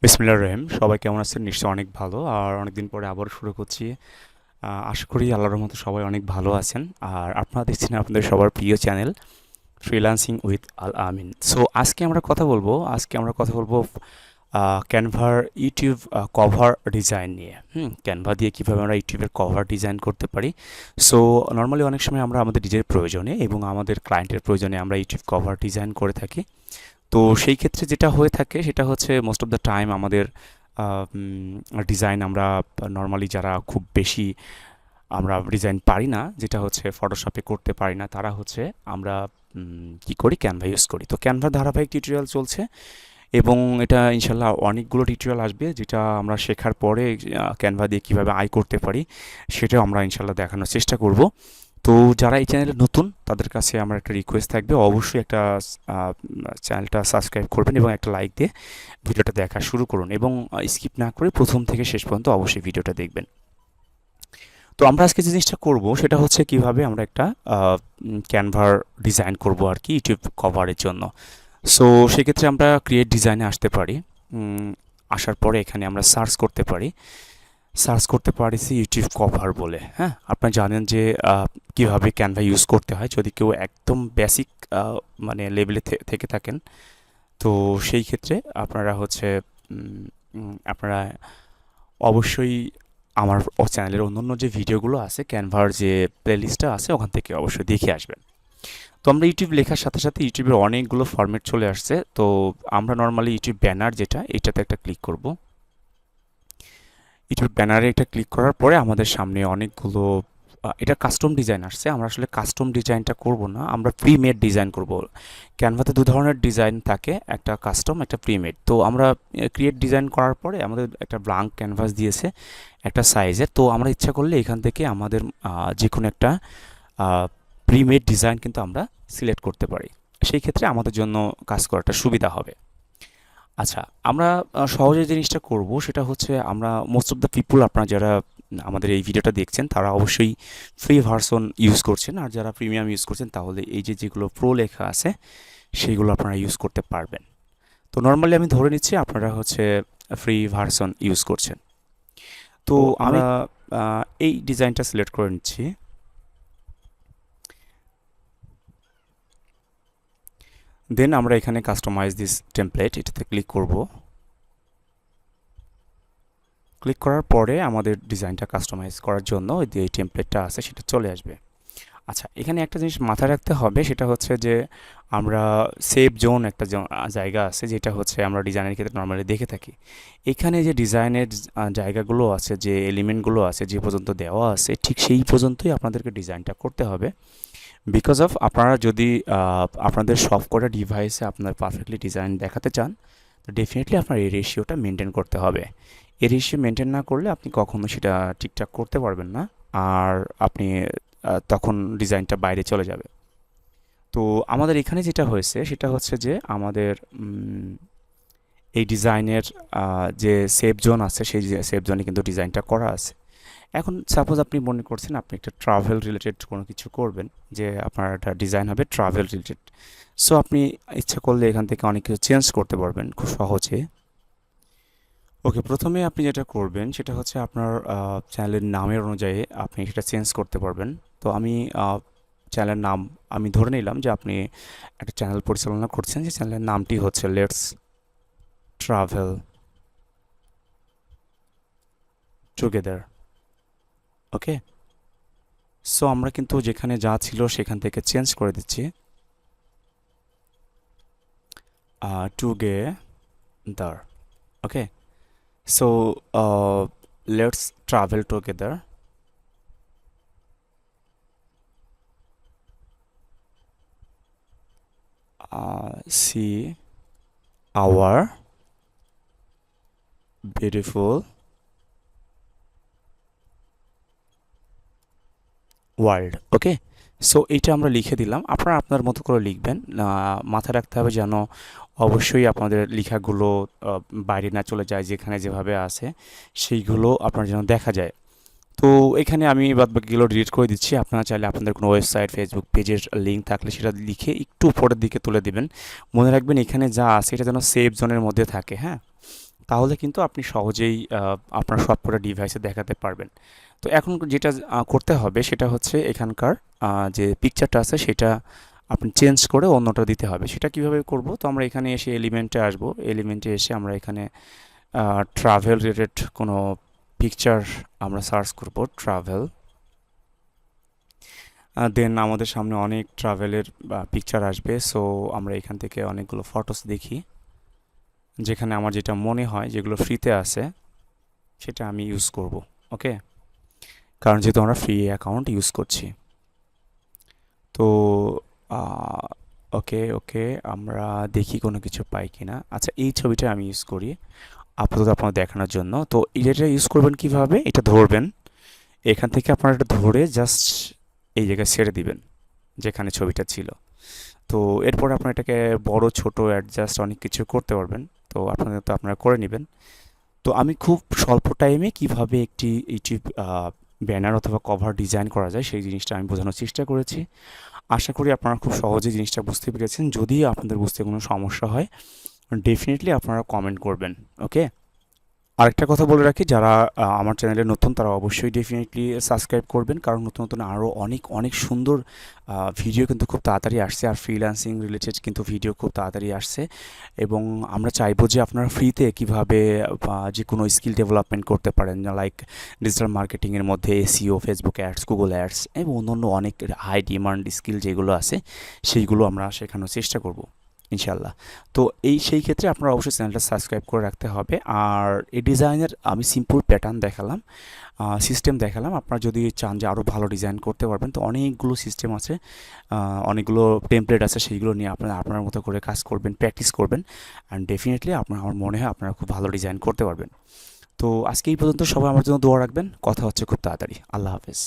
বিসমিল্লাহির রহিম। সবাই কেমন আছেন? নিশ্চয়ই অনেক ভালো। আর অনেকদিন পরে আবারও শুরু করছি। আশা করি আল্লাহর রহমতে সবাই অনেক ভালো আছেন। আর আপনারা দেখছেন আপনাদের সবার প্রিয় channel freelancing with Al Amin. So আজকে আমরা কথা বলবো ক্যানভার ইউটিউব কভার ডিজাইন নিয়ে। ক্যানভা দিয়ে কীভাবে আমরা ইউটিউবের কভার ডিজাইন করতে পারি। সো নর্মালি অনেক সময় আমরা আমাদের নিজের প্রয়োজনে এবং আমাদের ক্লায়েন্টের প্রয়োজনে আমরা ইউটিউব কভার ডিজাইন করে থাকি। তো সেই ক্ষেত্রে যেটা হয়ে থাকে সেটা হচ্ছে মোস্ট অফ দ্য টাইম আমাদের ডিজাইন আমরা নর্মালি যারা খুব বেশি আমরা ডিজাইন পারি না, যেটা হচ্ছে ফটোশপে করতে পারি না, তারা হচ্ছে আমরা কি করি, ক্যানভা ইউজ করি। তো ক্যানভার ধারাবাহিক টিউটোরিয়াল চলছে এবং এটা ইনশাল্লাহ অনেকগুলো টিউটোরিয়াল আসবে, যেটা আমরা শেখার পরে ক্যানভা দিয়ে কীভাবে আয় করতে পারি সেটাও আমরা ইনশাল্লাহ দেখানোর চেষ্টা করব। তো যারা এই চ্যানেলে নতুন তাদের কাছে আমার একটা রিকোয়েস্ট থাকবে, অবশ্যই একটা চ্যানেলটা সাবস্ক্রাইব করবেন এবং একটা লাইক দিয়ে ভিডিওটা দেখা শুরু করুন এবং স্কিপ না করে প্রথম থেকে শেষ পর্যন্ত অবশ্যই ভিডিওটা দেখবেন। তো আমরা আজকে যে জিনিসটা করব সেটা হচ্ছে কিভাবে আমরা একটা ক্যানভার ডিজাইন করব আর কি ইউটিউব কভারের জন্য। সো সেক্ষেত্রে আমরা ক্রিয়েট ডিজাইনে আসতে পারি। আসার পরে এখানে আমরা সার্চ করতে পারিছি ইউটিউব কভার বলে। হ্যাঁ, আপনারা জানেন যে কিভাবে ক্যানভা ইউজ করতে হয়। যদি কেউ একদম বেসিক মানে লেভেলে থেকে থাকেন, তো সেই ক্ষেত্রে আপনারা হচ্ছে আপনারা অবশ্যই আমার চ্যানেলের অন্যান্য যে ভিডিওগুলো আছে, ক্যানভার যে প্লেলিস্টটা আছে, ওখান থেকে অবশ্যই দেখে আসবেন। তো আমরা ইউটিউব লেখার সাথে সাথে ইউটিউবের অনেকগুলো ফরম্যাট চলে আসছে। তো আমরা নর্মালি ইউটিউব ব্যানার যেটা, এটাতে একটা ক্লিক করব। ইউটিউব ব্যানারে একটা ক্লিক করার পরে আমাদের সামনে অনেকগুলো এটা কাস্টম ডিজাইন আসছে। আমরা আসলে কাস্টম ডিজাইনটা করব না, আমরা প্রিমেড ডিজাইন করব। ক্যানভাতে দু ধরনের ডিজাইন থাকে, একটা কাস্টম, একটা প্রিমেড। তো আমরা ক্রিয়েট ডিজাইন করার পরে আমাদের একটা ব্ল্যাঙ্ক ক্যানভাস দিয়েছে একটা সাইজের। তো আমরা ইচ্ছা করলে এখান থেকে আমাদের যে কোনো একটা প্রিমেড ডিজাইন কিন্তু আমরা সিলেক্ট করতে পারি। সেই ক্ষেত্রে আমাদের জন্য কাজ করাটা সুবিধা হবে। আচ্ছা, আমরা সহজে জিনিসটা করব সেটা হচ্ছে, আমরা মোস্ট অফ দ্য পিপুল, আপনারা যারা আমাদের এই ভিডিওটা দেখছেন তারা অবশ্যই ফ্রি ভার্সন ইউজ করছেন, আর যারা প্রিমিয়াম ইউজ করছেন তাহলে এই যে যেগুলো প্রো লেখা আছে সেইগুলো আপনারা ইউজ করতে পারবেন। তো নর্মালি আমি ধরে নিচ্ছি আপনারা হচ্ছে ফ্রি ভার্সন ইউজ করছেন। তো তো আমি আমরা এই ডিজাইনটা সিলেক্ট করে নিচ্ছি। দেন আমরা এখানে কাস্টমাইজ দিস টেমপ্লেট, এটাতে ক্লিক করব। ক্লিক করার পরে আমাদের ডিজাইনটা কাস্টমাইজ করার জন্য যে এই টেমপ্লেটটা আছে সেটা চলে আসবে। আচ্ছা, এখানে একটা জিনিস মাথায় রাখতে হবে, সেটা হচ্ছে যে আমরা সেভ জোন একটা জায়গা আছে, যেটা হচ্ছে আমরা ডিজাইনের ক্ষেত্রে নর্মালি দেখে থাকি। এখানে যে ডিজাইনের জায়গাগুলো আছে, যে এলিমেন্টগুলো আছে, যে পর্যন্ত দেওয়া আছে ঠিক সেই পর্যন্তই আপনাদেরকে ডিজাইনটা করতে হবে। বিকজ অফ আপনারা যদি আপনাদের সবকটা ডিভাইসে আপনার পারফেক্টলি ডিজাইন দেখাতে চান, তো ডেফিনেটলি আপনার এই রেশিওটা মেনটেন করতে হবে। এই রেশিও মেনটেন না করলে আপনি কখনো সেটা ঠিকঠাক করতে পারবেন না, আর আপনি তখন ডিজাইনটা বাইরে চলে যাবে। তো আমাদের এখানে যেটা হয়েছে সেটা হচ্ছে যে আমাদের এই ডিজাইনের যে সেভ জোন আছে, সেই সেভ জোনে কিন্তু ডিজাইনটা করা আছে। এখন সাপোজ আপনি মনে করছেন আপনি একটা ট্রাভেল রিলেটেড কোনো কিছু করবেন, যে আপনার একটা ডিজাইন হবে ট্রাভেল রিলেটেড। সো আপনি ইচ্ছা করলে এখান থেকে অনেক কিছু চেঞ্জ করতে পারবেন খুব সহজে। ওকে, প্রথমে আপনি যেটা করবেন সেটা হচ্ছে আপনার চ্যানেলের নামের অনুযায়ী আপনি সেটা চেঞ্জ করতে পারবেন। তো আমি চ্যানেলের নাম আমি ধরে নিলাম যে আপনি একটা চ্যানেল পরিচালনা করছেন, যে চ্যানেলের নামটি হচ্ছে let's travel together. Okay, so আমরা কিন্তু যেখানে যা ছিল সেখান থেকে চেঞ্জ করে দিচ্ছি together. Okay, so let's travel together. See our beautiful world. Okay, so এইটা আমরা লিখে দিলাম। আপনারা আপনার মতো করে লিখবেন। মাথায় রাখতে হবে যেন অবশ্যই আপনাদের লেখাগুলো বাইরে না চলে যায়, যেখানে যেভাবে আছে সেইগুলো আপনার যেন দেখা যায়। তো এখানে আমি বাদবাকিগুলো ডিলিট করে দিচ্ছি। আপনারা চাইলে আপনাদের কোনো ওয়েবসাইট, ফেসবুক পেজের লিঙ্ক থাকলে সেটা লিখে একটু উপরের দিকে তুলে দিবেন। মনে রাখবেন এখানে যা আছে এটা যেন সেভ জোনের মধ্যে থাকে। হ্যাঁ, তাহলে কিন্তু আপনি সহজেই আপনার সবকটা ডিভাইসে দেখাতে পারবেন। তো এখন যেটা করতে হবে সেটা হচ্ছে এখানকার যে পিকচারটা আছে সেটা আপনি চেঞ্জ করে অন্যটা দিতে হবে। সেটা কিভাবে করব? তো আমরা এখানে এসে এলিমেন্টে আসব। এলিমেন্টে এসে আমরা এখানে ট্রাভেল রিলেটেড কোনো পিকচার আমরা সার্চ করব, ট্রাভেল। দেন আমাদের সামনে অনেক ট্রাভেলের পিকচার আসবে। সো আমরা এখান থেকে অনেকগুলো ফটোস দেখি, যেখানে আমার যেটা মনে হয় যেগুলো ফ্রিতে আছে সেটা আমি ইউজ করব। ওকে, কারণ যেহেতু আমরা ফ্রি অ্যাকাউন্ট ইউজ করছি। তো ওকে ওকে, আমরা দেখি কোনো কিছু পাই কিনা। আচ্ছা, এই ছবিটা আমি ইউজ করি আপাতত আপনার দেখানোর জন্য। তো এটা ইউজ করবেন কিভাবে? এটা ধরবেন, এখান থেকে আপনারা এটা ধরে জাস্ট এই জায়গায় ছেড়ে দিবেন যেখানে ছবিটা ছিল। তো এরপর আপনারা এটাকে বড় ছোট অ্যাডজাস্ট অনেক কিছু করতে পারবেন। তো আপনারা করে নেবেন। তো আমি খুব স্বল্প টাইমে কিভাবে একটি ইউটিউব ব্যানার অথবা কভার ডিজাইন করা যায় সেই জিনিসটা আমি বোঝানোর চেষ্টা করেছি। আশা করি আপনারা খুব সহজে জিনিসটা বুঝতে পেরেছেন। যদি আপনাদের বুঝতে কোনো সমস্যা হয় ডেফিনেটলি আপনারা কমেন্ট করবেন। ওকে, আরেকটা কথা বলে রাখি, যারা আমার চ্যানেলে নতুন তারা অবশ্যই ডেফিনেটলি সাবস্ক্রাইব করবেন, কারণ নতুন নতুন আরও অনেক অনেক সুন্দর ভিডিও কিন্তু খুব তাড়াতাড়ি আসছে, আর ফ্রিল্যান্সিং রিলেটেড কিন্তু ভিডিও খুব তাড়াতাড়ি আসছে। এবং আমরা চাইবো যে আপনারা ফ্রিতে কীভাবে যে কোনো স্কিল ডেভেলপমেন্ট করতে পারেন, লাইক ডিজিটাল মার্কেটিংয়ের মধ্যে SEO, Facebook ads, Google ads এবং অন্যান্য অনেক হাই ডিমান্ড স্কিল যেগুলো আছে সেইগুলো আমরা শেখানোর চেষ্টা করব ইনশাল্লাহ। তো সেই ক্ষেত্রে আপনারা অবশ্যই চ্যানেলটা সাবস্ক্রাইব করে রাখতে হবে। আর এই ডিজাইনের আমি সিম্পল প্যাটার্ন দেখালাম, সিস্টেম দেখালাম। আপনারা যদি চান যে আরও ভালো ডিজাইন করতে পারবেন তো অনেকগুলো সিস্টেম আছে, অনেকগুলো টেমপ্লেট আছে, সেইগুলো নিয়ে আপনারা আপনার মতো করে কাজ করবেন, প্র্যাকটিস করবেন, অ্যান্ড ডেফিনেটলি আমার মনে হয় আপনারা খুব ভালো ডিজাইন করতে পারবেন। তো আজকে এই পর্যন্ত, সবাই আমার জন্য দোয়া রাখবেন। কথা হচ্ছে খুব তাড়াতাড়ি। আল্লাহ হাফেজ।